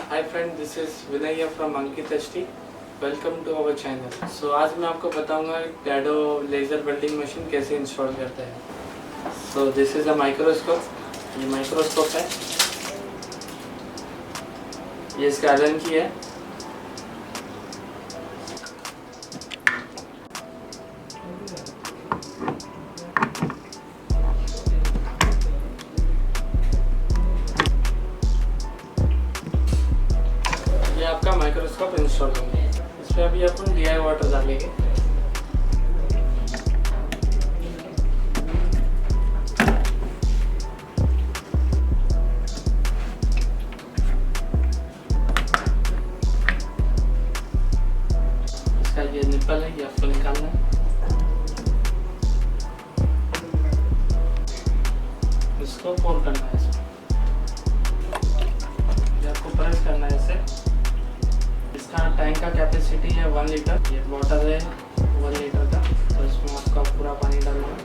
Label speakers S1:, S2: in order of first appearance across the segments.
S1: Hi friend, this is Vinay here from Ankit HT. Welcome to our channel. So आज मैं आपको बताऊंगा dado laser welding machine कैसे install करते हैं. So this is a microscope. ये माइक्रोस्कोप है. ये इसका एलन की है. ये आपका माइक्रोस्कोप इंस्टॉल होगा. इसमें अभी अपन DI वाटर डालेंगे. इसका ये निप्पल है, ये आपको निकालना है. इसको फोल्ड करना है. ये आपको प्रेस करना है इसे. इसका टैंक का कैपेसिटी है 1 लीटर. ये वाटर है 1 लीटर का. तो इसमें आपका पूरा पानी डालना है.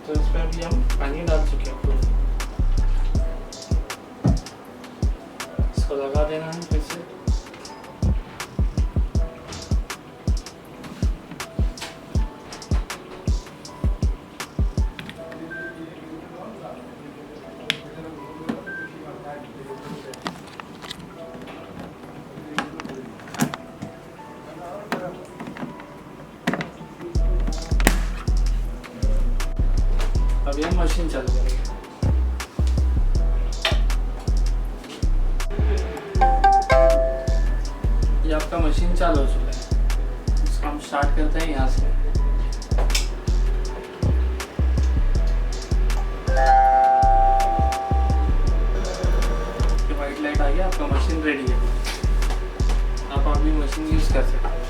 S1: तो इसमें अभी हम पानी डाल चुके हैं पूरा. इसको लगा देना है फिर से. अभी हम मशीन चालू करेंगे. ये आपका मशीन चालू हो चुका है. इसको हम स्टार्ट करते हैं यहाँ से. वाइट लाइट आ गया. आपका मशीन रेडी है. आप अभी मशीन यूज़ कर सकते हैं.